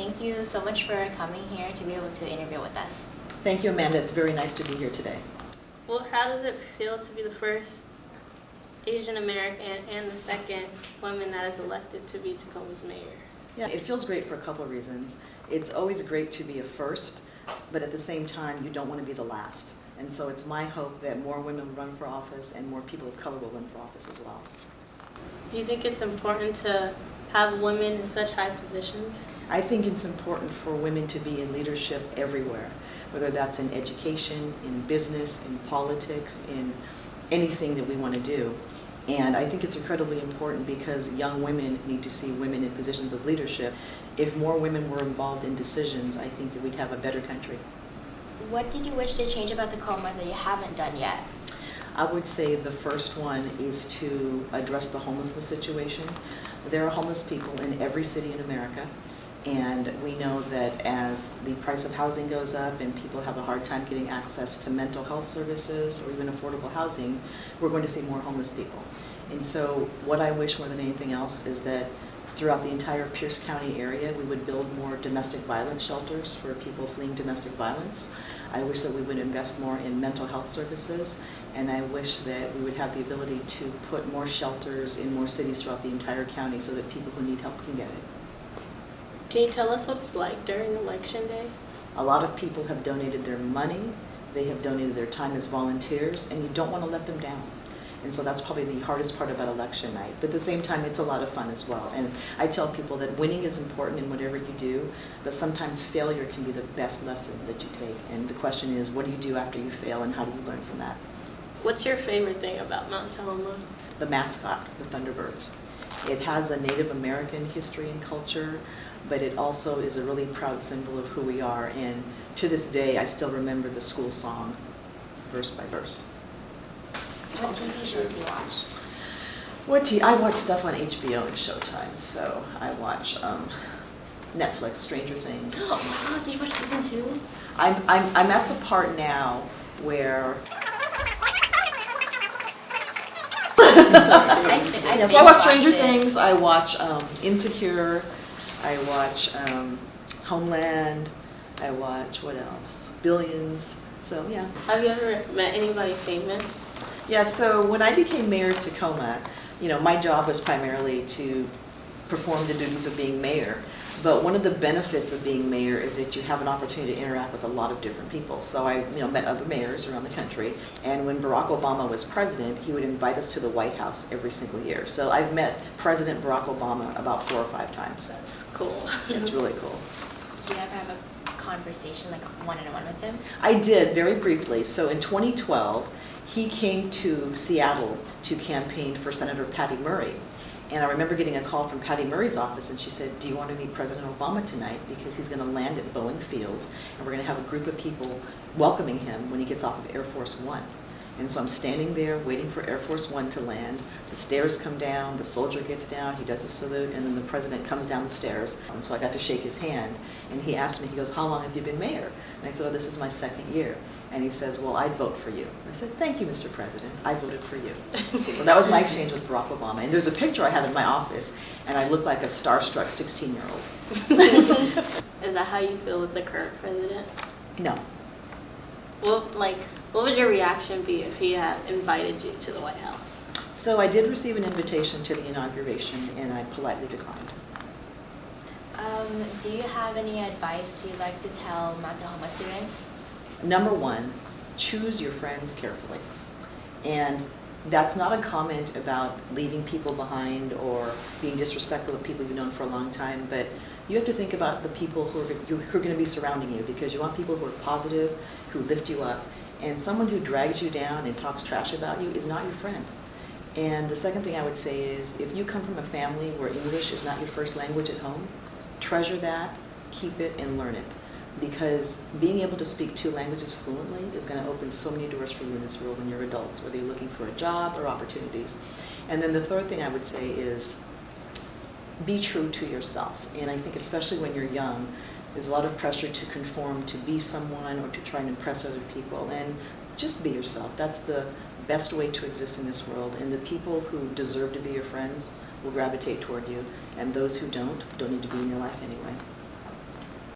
thank you so much for coming here to be able to interview with us. Thank you, Amanda. It's very nice to be here today. Well, how does it feel to be the first Asian American and the second woman that is elected to be Tacoma's mayor? Yeah, it feels great for a couple of reasons. It's always great to be a first, but at the same time, you don't want to be the last. And so it's my hope that more women run for office and more people of color will run for office as well. Do you think it's important to have women in such high positions? I think it's important for women to be in leadership everywhere, whether that's in education, in business, in politics, in anything that we want to do. And I think it's incredibly important because young women need to see women in positions of leadership. If more women were involved in decisions, I think that we'd have a better country. What did you wish to change about Tacoma that you haven't done yet? I would say the first one is to address the homelessness situation. There are homeless people in every city in America, and we know that as the price of housing goes up and people have a hard time getting access to mental health services or even affordable housing, we're going to see more homeless people. And so what I wish more than anything else is that throughout the entire Pierce County area, we would build more domestic violence shelters for people fleeing domestic violence. I wish that we would invest more in mental health services, and I wish that we would have the ability to put more shelters in more cities throughout the entire county so that people who need help can get it. Can you tell us what it's like during Election Day? A lot of people have donated their money, they have donated their time as volunteers, and you don't want to let them down. And so that's probably the hardest part about election night. But at the same time, it's a lot of fun as well. And I tell people that winning is important in whatever you do, but sometimes failure can be the best lesson that you take. And the question is, what do you do after you fail, and how do you learn from that? What's your favorite thing about Mount Tahoma? The mascot, the Thunderbirds. It has a Native American history and culture, but it also is a really proud symbol of who we are. And to this day, I still remember the school song, verse by verse. What TV shows do you watch? I watch stuff on HBO and Showtime, so I watch Netflix, Stranger Things. Oh my God, did you watch season 2? I'm at the part now where so I watch Stranger Things, I watch Insecure, I watch Homeland, I watch what else? Billions. So yeah. Have you ever met anybody famous? Yeah, so when I became mayor of Tacoma, my job was primarily to perform the duties of being mayor. But one of the benefits of being mayor is that you have an opportunity to interact with a lot of different people. So I met other mayors around the country. And when Barack Obama was president, he would invite us to the White House every single year. So I've met President Barack Obama about 4 or 5 times. That's cool. It's really cool. Did you ever have a conversation, like one-on-one with him? I did, very briefly. So in 2012, he came to Seattle to campaign for Senator Patty Murray. And I remember getting a call from Patty Murray's office, and she said, do you want to meet President Obama tonight? Because he's going to land at Boeing Field, and we're going to have a group of people welcoming him when he gets off of Air Force One. And so I'm standing there waiting for Air Force One to land. The stairs come down, the soldier gets down, he does a salute, and then the president comes down the stairs. And so I got to shake his hand, and he asked me, he goes, how long have you been mayor? And I said, oh, this is my 2nd year. And he says, well, I'd vote for you. And I said, thank you, Mr. President. I voted for you. So that was my exchange with Barack Obama. And there's a picture I have in my office, and I look like a starstruck 16-year-old. Is that how you feel with the current president? No. What would your reaction be if he had invited you to the White House? So I did receive an invitation to the inauguration, and I politely declined. Do you have any advice you'd like to tell Mount Tahoma students? Number 1, choose your friends carefully. And that's not a comment about leaving people behind or being disrespectful of people you've known for a long time, but you have to think about the people who are going to be surrounding you, because you want people who are positive, who lift you up. And someone who drags you down and talks trash about you is not your friend. And the second thing I would say is, if you come from a family where English is not your first language at home, treasure that, keep it, and learn it. Because being able to speak 2 languages fluently is going to open so many doors for you in this world when you're adults, whether you're looking for a job or opportunities. And then the third thing I would say is be true to yourself. And I think especially when you're young, there's a lot of pressure to conform, to be someone, or to try and impress other people. And just be yourself. That's the best way to exist in this world. And the people who deserve to be your friends will gravitate toward you. And those who don't need to be in your life anyway.